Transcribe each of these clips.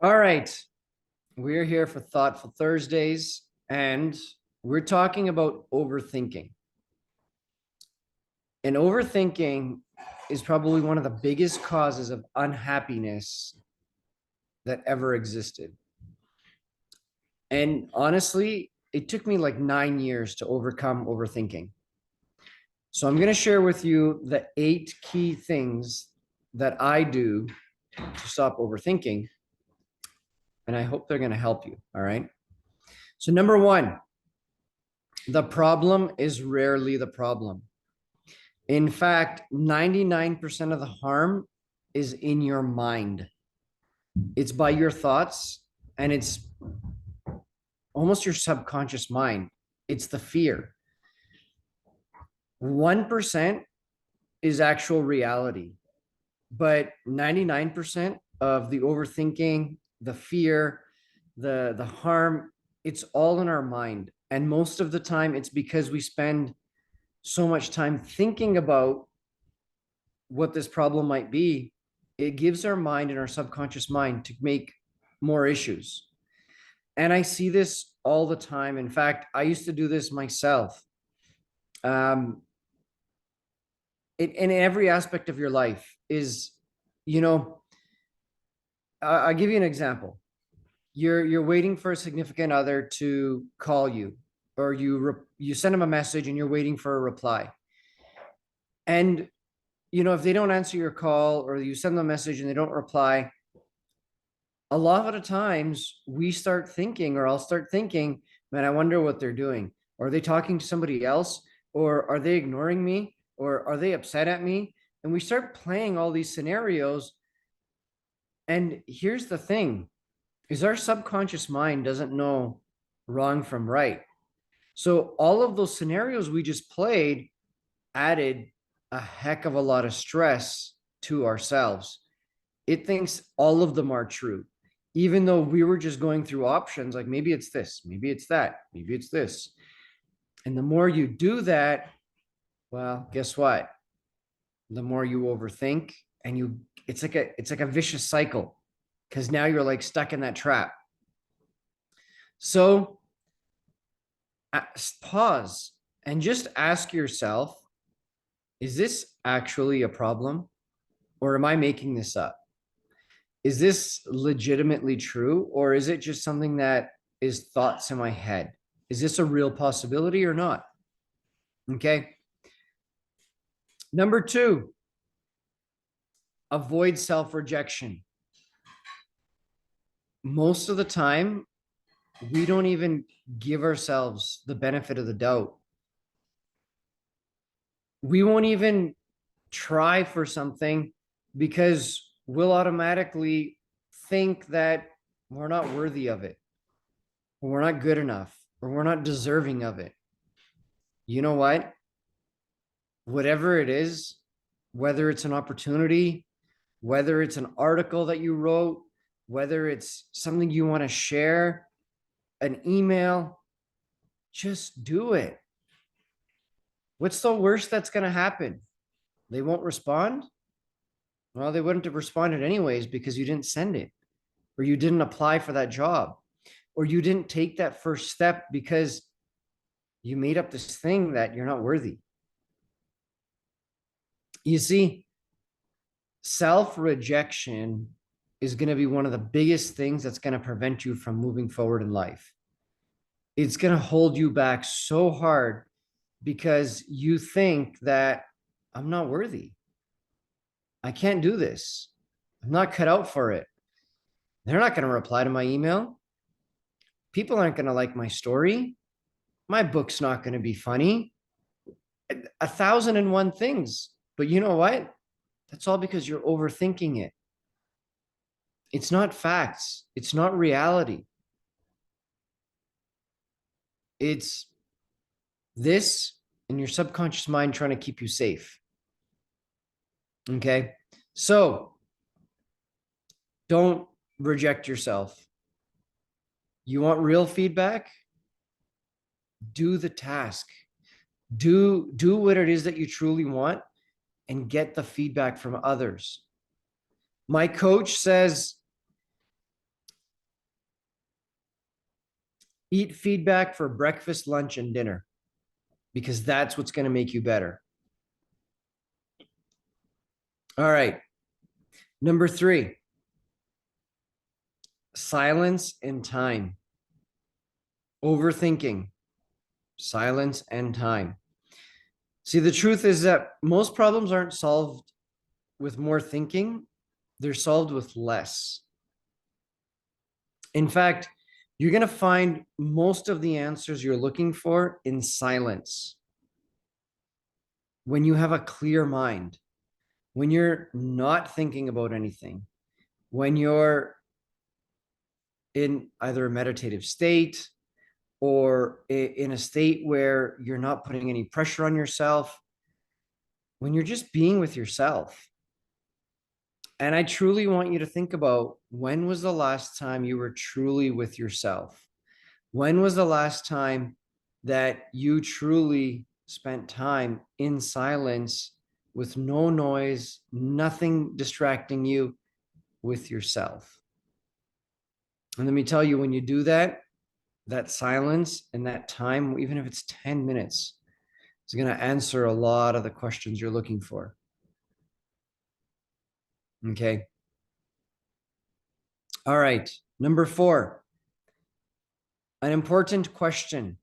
All right. We're here for Thoughtful Thursdays, and we're talking about overthinking. And overthinking is probably one of the biggest causes of unhappiness that ever existed. And honestly, it took me like 9 years to overcome overthinking. So I'm going to share with you the 8 key things that I do to stop overthinking. And I hope they're going to help you. All right. So, number one, the problem is rarely the problem. In fact, 99% of the harm is in your mind. It's by your thoughts, and it's almost your subconscious mind. It's the fear. 1% is actual reality, but 99% of the overthinking, the fear, the harm, it's all in our mind. And most of the time, it's because we spend so much time thinking about what this problem might be. It gives our mind and our subconscious mind to make more issues. And I see this all the time. In fact, I used to do this myself. Um, in every aspect of your life is, you know, I'll give you an example. You're waiting for a significant other to call you, or you send them a message and you're waiting for a reply. And if they don't answer your call, or you send them a message and they don't reply, a lot of the times we start thinking, or I'll start thinking, man, I wonder what they're doing. Are they talking to somebody else? Or are they ignoring me? Or are they upset at me? And we start playing all these scenarios. And here's the thing, is our subconscious mind doesn't know wrong from right. So all of those scenarios we just played added a heck of a lot of stress to ourselves. It thinks all of them are true, even though we were just going through options like maybe it's this, maybe it's that, maybe it's this. And the more you do that, well, guess what? The more you overthink, and it's like a vicious cycle, because now you're like stuck in that trap. So pause and just ask yourself, is this actually a problem, or am I making this up? Is this legitimately true, or is it just something that is thoughts in my head? Is this a real possibility or not? Okay. Number two, avoid self-rejection. Most of the time, we don't even give ourselves the benefit of the doubt. We won't even try for something because we'll automatically think that we're not worthy of it, or we're not good enough, or we're not deserving of it. You know what? Whatever it is, whether it's an opportunity, whether it's an article that you wrote, whether it's something you want to share, an email, just do it. What's the worst that's going to happen? They won't respond? Well, they wouldn't have responded anyways because you didn't send it, or you didn't apply for that job, or you didn't take that first step because you made up this thing that you're not worthy. You see, self-rejection is going to be one of the biggest things that's going to prevent you from moving forward in life. It's going to hold you back so hard because you think that I'm not worthy. I can't do this. I'm not cut out for it. They're not going to reply to my email. People aren't going to like my story. My book's not going to be funny. 1,001 things. But you know what? That's all because you're overthinking it. It's not facts. It's not reality. It's this and your subconscious mind trying to keep you safe. Okay. So don't reject yourself. You want real feedback? Do the task. Do what it is that you truly want and get the feedback from others. My coach says Eat feedback for breakfast, lunch, and dinner, because that's what's going to make you better. All right. Number 3, silence and time. Overthinking, silence and time. See, the truth is that most problems aren't solved with more thinking, they're solved with less. In fact, you're going to find most of the answers you're looking for in silence. When you have a clear mind, when you're not thinking about anything, when you're in either a meditative state or in a state where you're not putting any pressure on yourself, when you're just being with yourself. And I truly want you to think about, when was the last time you were truly with yourself? When was the last time that you truly spent time in silence with no noise, nothing distracting you, with yourself? And let me tell you, when you do that, that silence and that time, even if it's 10 minutes, is going to answer a lot of the questions you're looking for. Okay. All right. Number 4, an important question.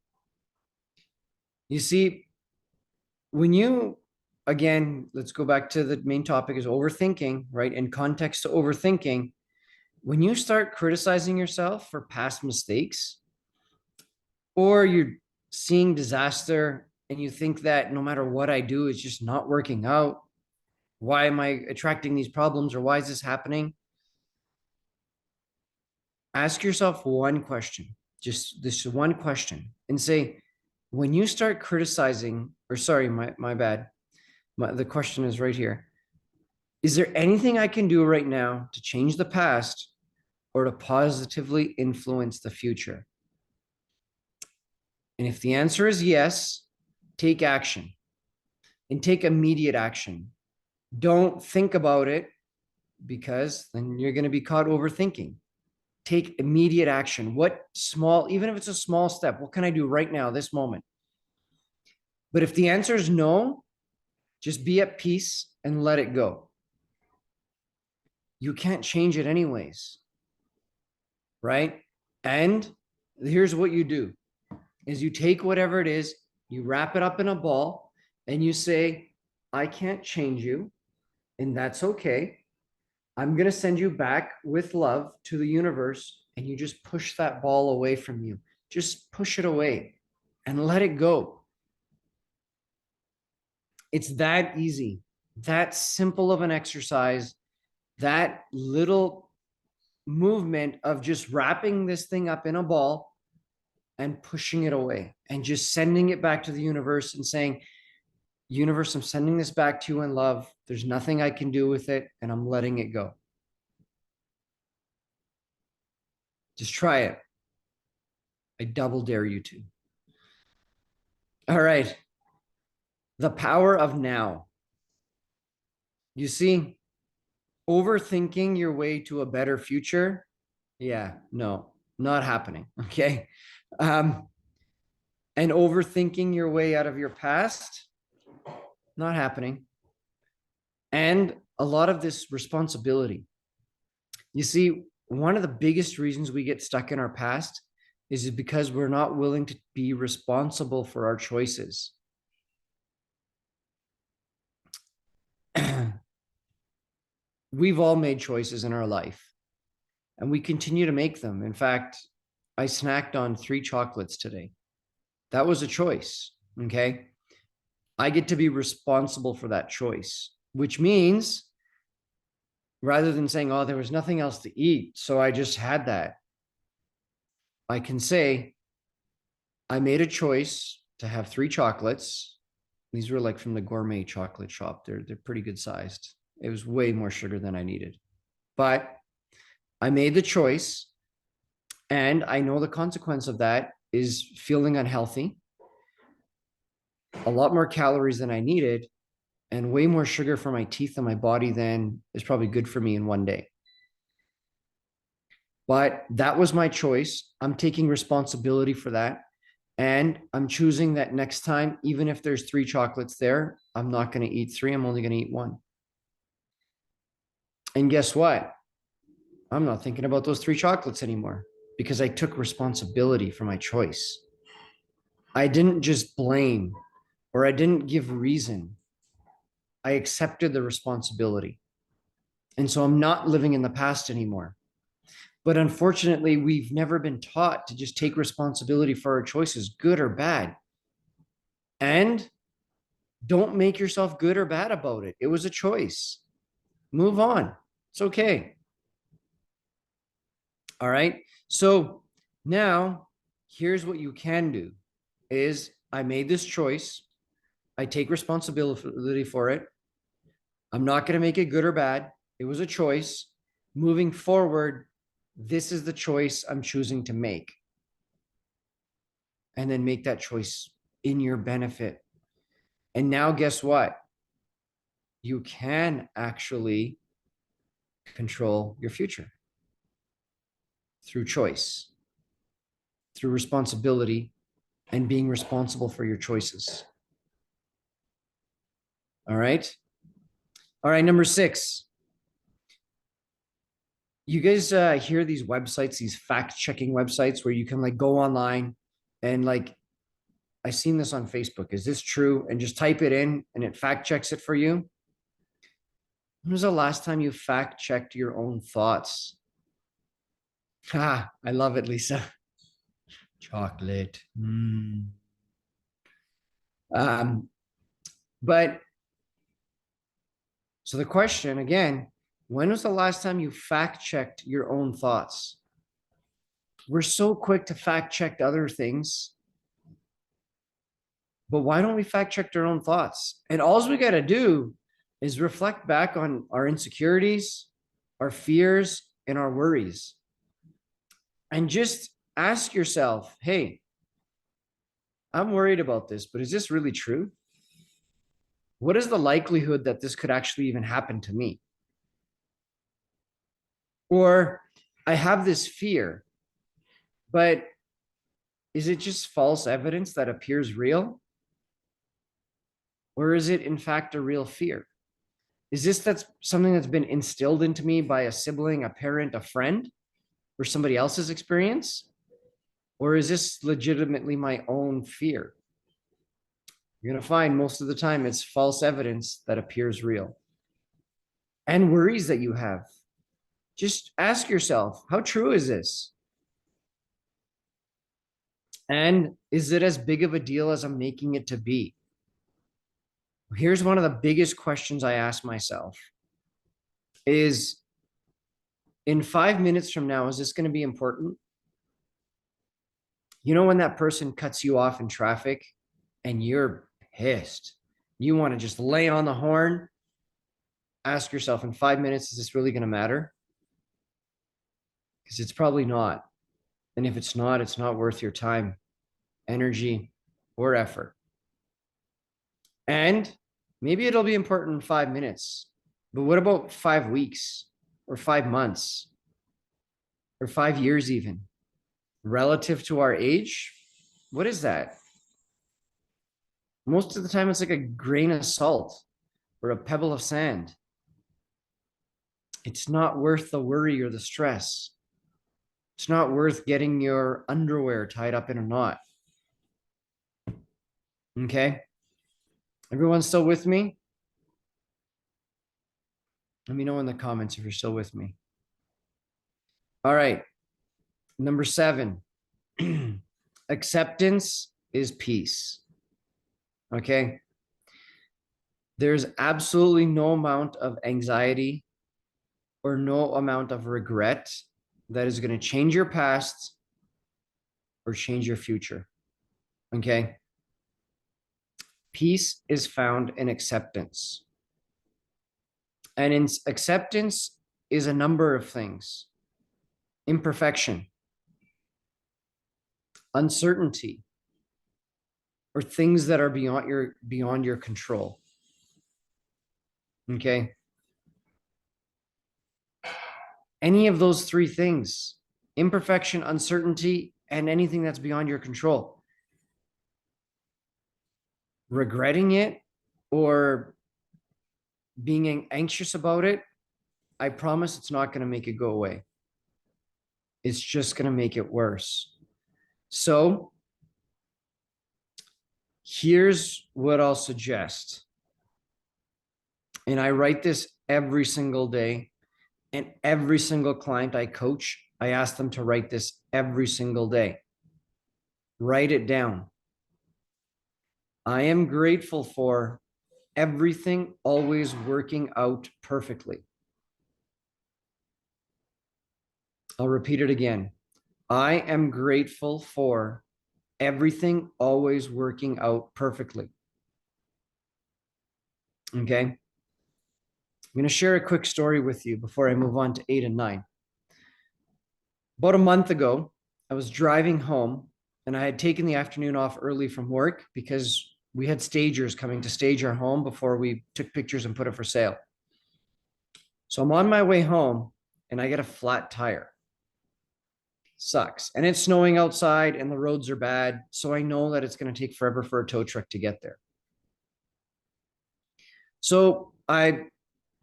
You see, when you, again, let's go back to the main topic, is overthinking, right? In context to overthinking, when you start criticizing yourself for past mistakes, or you're seeing disaster and you think that no matter what I do, it's just not working out. Why am I attracting these problems, or why is this happening? Ask yourself one question, just this one question, and say, when you start criticizing, or sorry, my bad. The question is right here. Is there anything I can do right now to change the past or to positively influence the future? And if the answer is yes, take action, and take immediate action. Don't think about it, because then you're going to be caught overthinking. Take immediate action. What small, even if it's a small step, what can I do right now, this moment? But if the answer is no, just be at peace and let it go. You can't change it anyways, right? And here's what you do is you take whatever it is, you wrap it up in a ball, and you say, I can't change you, and that's okay. I'm going to send you back with love to the universe, and you just push that ball away from you. Just push it away and let it go. It's that easy, that simple of an exercise, that little movement of just wrapping this thing up in a ball and pushing it away and just sending it back to the universe and saying, universe, I'm sending this back to you in love. There's nothing I can do with it, and I'm letting it go. Just try it. I double dare you to. All right. The power of now. You see, overthinking your way to a better future. Yeah, no, not happening. Okay. And overthinking your way out of your past. Not happening. And a lot of this responsibility. You see, one of the biggest reasons we get stuck in our past is because we're not willing to be responsible for our choices. We've all made choices in our life, and we continue to make them. In fact, I snacked on 3 chocolates today. That was a choice. Okay. I get to be responsible for that choice, which means rather than saying, oh, there was nothing else to eat, so I just had that, I can say, I made a choice to have 3 chocolates. These were like from the gourmet chocolate shop. They're pretty good sized. It was way more sugar than I needed, but I made the choice, and I know the consequence of that is feeling unhealthy, a lot more calories than I needed, and way more sugar for my teeth and my body than is probably good for me in one day. But that was my choice. I'm taking responsibility for that. And I'm choosing that next time, even if there's three chocolates there, I'm not going to eat three. I'm only going to eat one. And guess what? I'm not thinking about those three chocolates anymore because I took responsibility for my choice. I didn't just blame or I didn't give reason. I accepted the responsibility. And so I'm not living in the past anymore. But unfortunately, we've never been taught to just take responsibility for our choices, good or bad. And don't make yourself good or bad about it. It was a choice. Move on. It's okay. All right. So now here's what you can do is I made this choice. I take responsibility for it. I'm not going to make it good or bad. It was a choice. Moving forward, this is the choice I'm choosing to make. And then make that choice in your benefit. And now, guess what? You can actually control your future through choice, through responsibility, and being responsible for your choices. All right. All right. Number 6. You guys hear these websites, these fact checking websites where you can like go online and like, I've seen this on Facebook. Is this true? And just type it in and it fact checks it for you. When was the last time you fact checked your own thoughts? Ah, I love it, Lisa. Chocolate. But so the question again, when was the last time you fact checked your own thoughts? We're so quick to fact check other things, but why don't we fact check our own thoughts? And all we got to do is reflect back on our insecurities, our fears, and our worries. And just ask yourself, hey, I'm worried about this, but is this really true? What is the likelihood that this could actually even happen to me? Or I have this fear, but is it just false evidence that appears real? Or is it in fact a real fear? Is that's something that's been instilled into me by a sibling, a parent, a friend, or somebody else's experience? Or is this legitimately my own fear? You're going to find most of the time it's false evidence that appears real. And worries that you have. Just ask yourself, how true is this? And is it as big of a deal as I'm making it to be? Here's one of the biggest questions I ask myself is in 5 minutes from now, is this going to be important? You know, when that person cuts you off in traffic and you're pissed, you want to just lay on the horn, ask yourself in 5 minutes, is this really going to matter? Because it's probably not. And if it's not worth your time, energy, or effort. And maybe it'll be important in 5 minutes, but what about 5 weeks or 5 months or 5 years even? Relative to our age, what is that? Most of the time, it's like a grain of salt or a pebble of sand. It's not worth the worry or the stress. It's not worth getting your underwear tied up in a knot. Okay? Everyone still with me? Let me know in the comments if you're still with me. All right. Number 7, acceptance is peace. Okay. There's absolutely no amount of anxiety or no amount of regret that is going to change your past or change your future. Okay. Peace is found in acceptance. And in acceptance is a number of things: imperfection, uncertainty, or things that are beyond your control. Okay. Any of those 3 things imperfection, uncertainty, and anything that's beyond your control. Regretting it or being anxious about it, I promise it's not going to make it go away. It's just going to make it worse. So here's what I'll suggest. And I write this every single day. And every single client I coach, I ask them to write this every single day. Write it down. I am grateful for everything always working out perfectly. I'll repeat it again. I am grateful for everything always working out perfectly. Okay. I'm going to share a quick story with you before I move on to 8 and 9. About a month ago, I was driving home and I had taken the afternoon off early from work because we had stagers coming to stage our home before we took pictures and put it for sale. So I'm on my way home and I get a flat tire. Sucks. And it's snowing outside and the roads are bad. So I know that it's going to take forever for a tow truck to get there. So I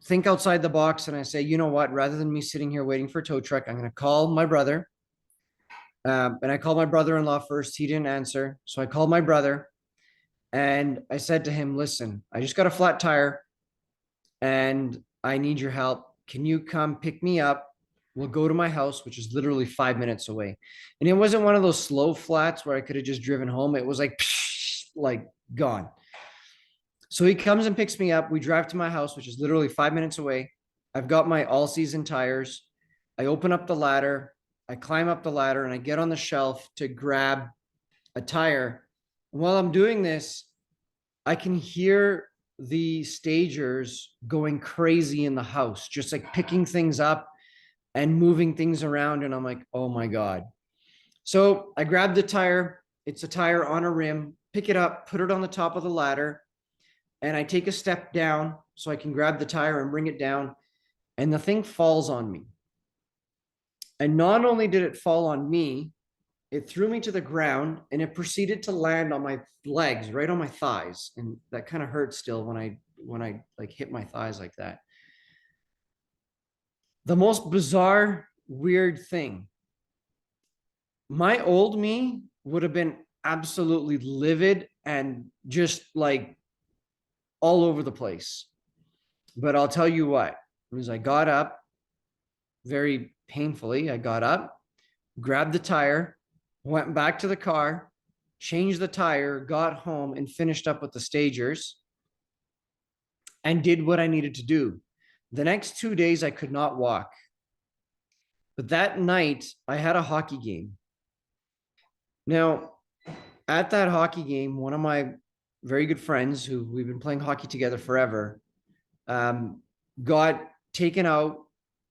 think outside the box and I say, you know what, rather than me sitting here waiting for a tow truck, I'm going to call my brother. And I called my brother-in-law first. He didn't answer. So I called my brother and I said to him, listen, I just got a flat tire and I need your help. Can you come pick me up? We'll go to my house, which is literally 5 minutes away. And it wasn't one of those slow flats where I could have just driven home. It was like gone. So he comes and picks me up. We drive to my house, which is literally 5 minutes away. I've got my all season tires. I open up the ladder. I climb up the ladder and I get on the shelf to grab a tire. And while I'm doing this, I can hear the stagers going crazy in the house, just like picking things up and moving things around. And I'm like, oh my God. So I grab the tire. It's a tire on a rim, pick it up, put it on the top of the ladder. And I take a step down so I can grab the tire and bring it down. And the thing falls on me. And not only did it fall on me, it threw me to the ground and it proceeded to land on my legs, right on my thighs. And that kind of hurts still when I like hit my thighs like that. The most bizarre, weird thing. My old me would have been absolutely livid and just like all over the place. But I'll tell you what, as I got up, very painfully, I got up, grabbed the tire, went back to the car, changed the tire, got home and finished up with the stagers and did what I needed to do. The next 2 days, I could not walk. But that night, I had a hockey game. Now, at that hockey game, one of my very good friends who we've been playing hockey together forever got taken out,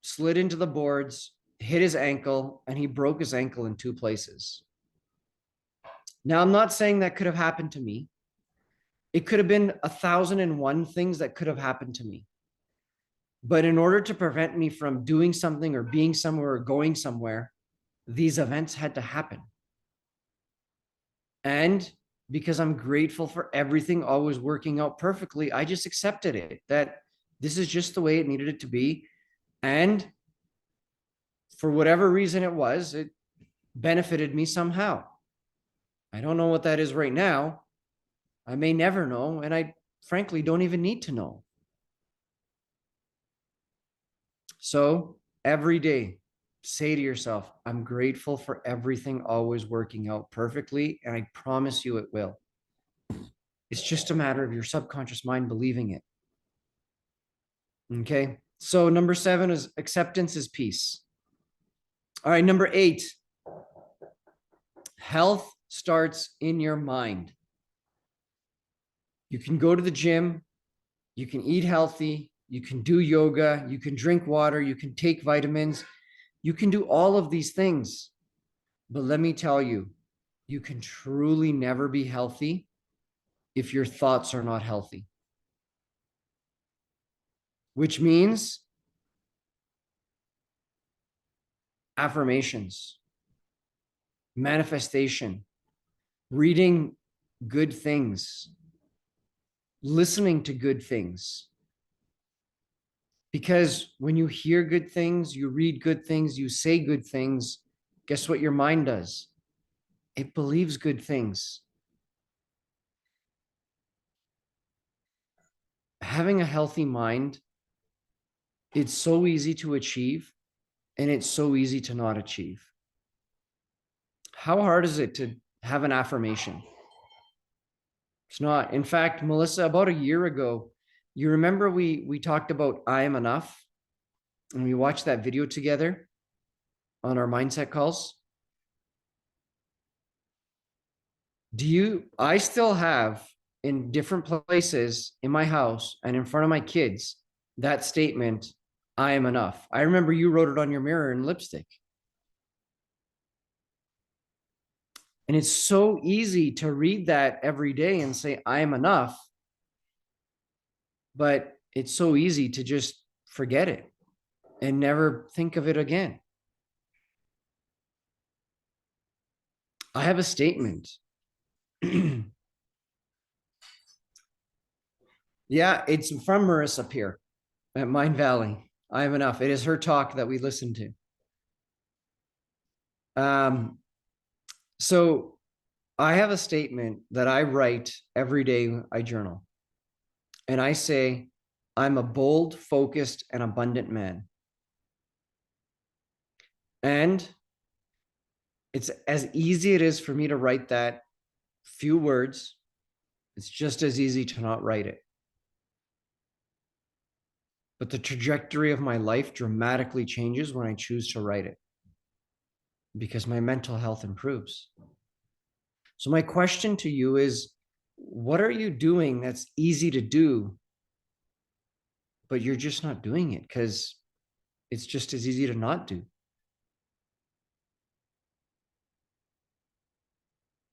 slid into the boards, hit his ankle, and he broke his ankle in 2 places. Now, I'm not saying that could have happened to me. It could have been 1,001 things that could have happened to me. But in order to prevent me from doing something or being somewhere or going somewhere, these events had to happen. And because I'm grateful for everything always working out perfectly, I just accepted it, that this is just the way it needed it to be. And for whatever reason it benefited me somehow. I don't know what that is right now. I may never know. And I frankly don't even need to know. So every day, say to yourself, I'm grateful for everything always working out perfectly. And I promise you it will. It's just a matter of your subconscious mind believing it. Okay. So number 7 is acceptance is peace. All right. Number 8, health starts in your mind. You can go to the gym. You can eat healthy. You can do yoga. You can drink water. You can take vitamins. You can do all of these things. But let me tell you, you can truly never be healthy if your thoughts are not healthy. Which means affirmations, manifestation, reading good things, listening to good things. Because when you hear good things, you read good things, you say good things, guess what your mind does? It believes good things. Having a healthy mind, it's so easy to achieve and it's so easy to not achieve. How hard is it to have an affirmation? It's not. In fact, Melissa, about a year ago, you remember we talked about I am enough and we watched that video together on our mindset calls. I still have in different places in my house and in front of my kids that statement, I am enough. I remember you wrote it on your mirror in lipstick. And it's so easy to read that every day and say, I am enough. But it's so easy to just forget it and never think of it again. I have a statement. Yeah, it's from Marissa Peer at Mind Valley. I am enough. It is her talk that we listened to. So I have a statement that I write every day I journal. And I say, I'm a bold, focused, and abundant man. And it's as easy it is for me to write that few words. It's just as easy to not write it. But the trajectory of my life dramatically changes when I choose to write it because my mental health improves. So my question to you is, what are you doing that's easy to do, but you're just not doing it because it's just as easy to not do?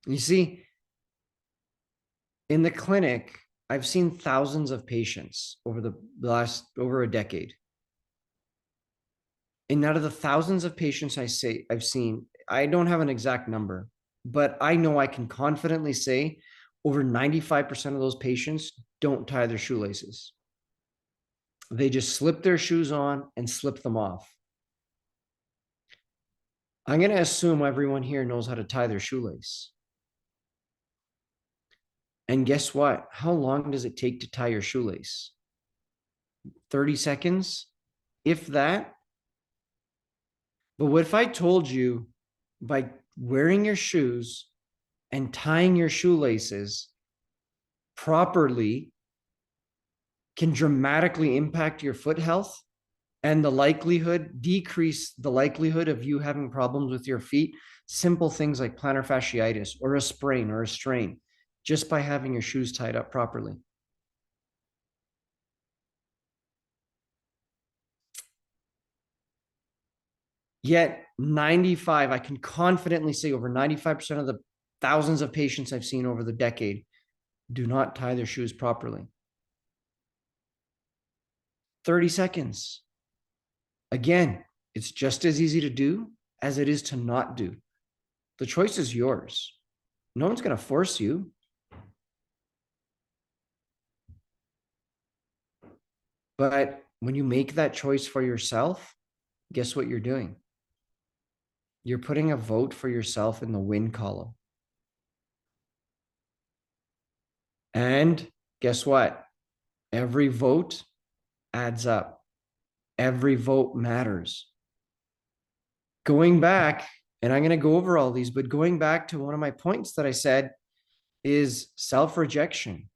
You see, in the clinic, I've seen thousands of patients over the last over a decade. And out of the thousands of patients I've seen, I don't have an exact number, but I know I can confidently say over 95% of those patients don't tie their shoelaces. They just slip their shoes on and slip them off. I'm going to assume everyone here knows how to tie their shoelace. And guess what? How long does it take to tie your shoelace? 30 seconds, if that. But what if I told you by wearing your shoes and tying your shoelaces properly can dramatically impact your foot health and decrease the likelihood of you having problems with your feet? Simple things like plantar fasciitis or a sprain or a strain, just by having your shoes tied up properly. Yet 95, I can confidently say over 95% of the thousands of patients I've seen over the decade do not tie their shoes properly. 30 seconds. Again, it's just as easy to do as it is to not do. The choice is yours. No one's going to force you. But when you make that choice for yourself, guess what you're doing? You're putting a vote for yourself in the win column. And guess what? Every vote adds up. Every vote matters. Going back, and I'm going to go over all these, but going back to one of my points that I said is self-rejection.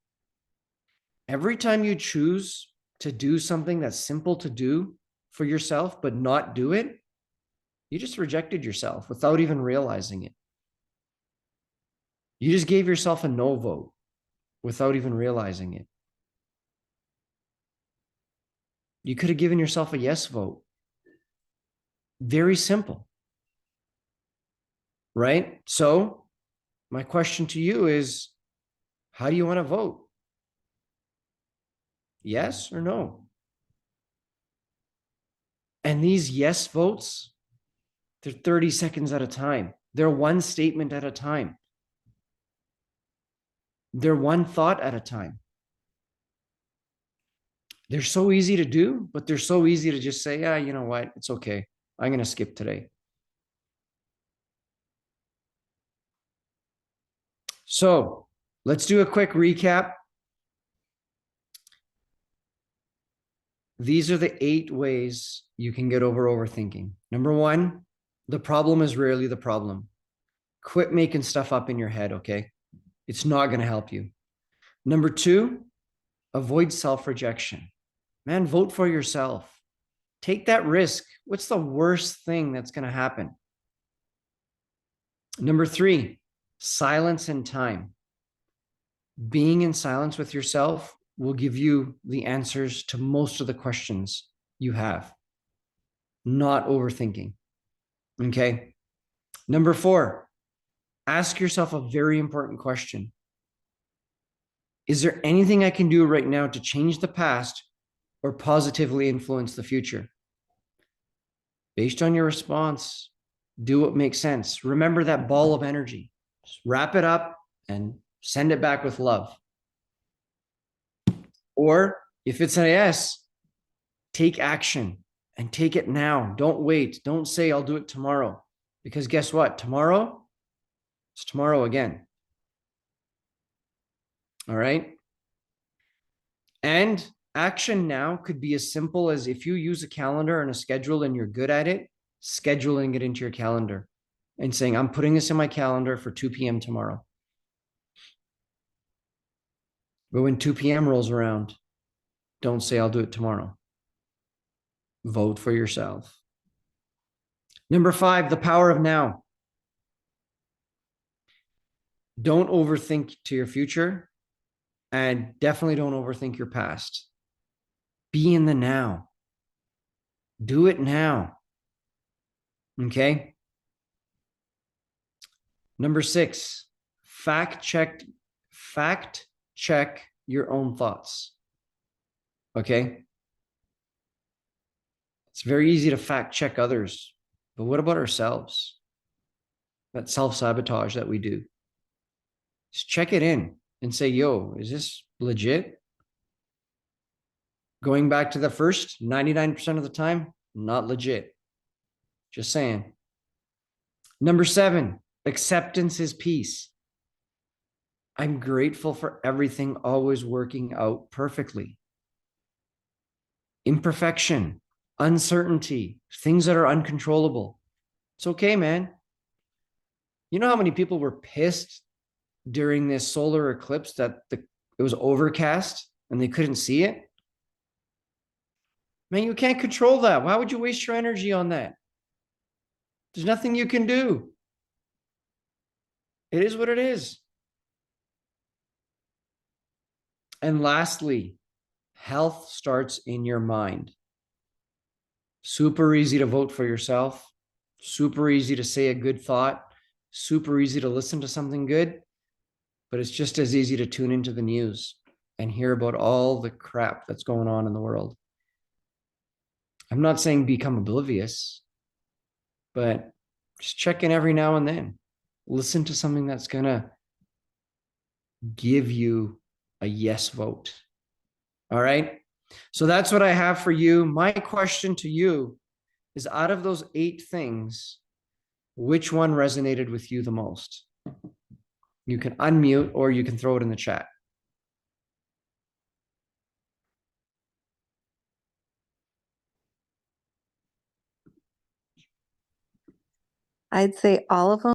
Every time you choose to do something that's simple to do for yourself, but not do it, you just rejected yourself without even realizing it. You just gave yourself a no vote without even realizing it. You could have given yourself a yes vote. Very simple, right? So my question to you is, how do you want to vote? Yes or no? And these yes votes, They're 30 seconds at a time. They're one statement at a time. They're one thought at a time. They're so easy to do, but they're so easy to just say, yeah, you know what? It's okay. I'm going to skip today. So let's do a quick recap. These are the 8 ways you can get over overthinking. Number 1, the problem is rarely the problem. Quit making stuff up in your head, okay? It's not going to help you. Number 2, avoid self-rejection. Man, vote for yourself. Take that risk. What's the worst thing that's going to happen? Number 3, silence and time. Being in silence with yourself will give you the answers to most of the questions you have, not overthinking. Okay. Number 4, ask yourself a very important question. Is there anything I can do right now to change the past or positively influence the future? Based on your response, do what makes sense. Remember that ball of energy. Just wrap it up and send it back with love. Or if it's a yes, take action and take it now. Don't wait. Don't say, I'll do it tomorrow. Because guess what? Tomorrow, it's tomorrow again. All right. And action now could be as simple as, if you use a calendar and a schedule and you're good at it, scheduling it into your calendar and saying, I'm putting this in my calendar for 2 p.m. tomorrow. But when 2 p.m. rolls around, don't say, I'll do it tomorrow. Vote for yourself. Number 5, the power of now. Don't overthink to your future, and definitely don't overthink your past. Be in the now. Do it now. Okay. Number 6, fact check your own thoughts. Okay. It's very easy to fact check others, but what about ourselves? That self-sabotage that we do. Just check it in and say, yo, is this legit? Going back to the first, 99% of the time, not legit. Just saying. Number 7, acceptance is peace. I'm grateful for everything always working out perfectly. Imperfection, uncertainty, things that are uncontrollable. It's okay, man. You know how many people were pissed during this solar eclipse that it was overcast and they couldn't see it? Man, you can't control that. Why would you waste your energy on that? There's nothing you can do. It is what it is. And lastly, health starts in your mind. Super easy to vote for yourself. Super easy to say a good thought. Super easy to listen to something good. But it's just as easy to tune into the news and hear about all the crap that's going on in the world. I'm not saying become oblivious, but just check in every now and then. Listen to something that's going to give you a yes vote. All right. So that's what I have for you. My question to you is, out of those 8 things, which one resonated with you the most? You can unmute or you can throw it in the chat. I'd say all of them.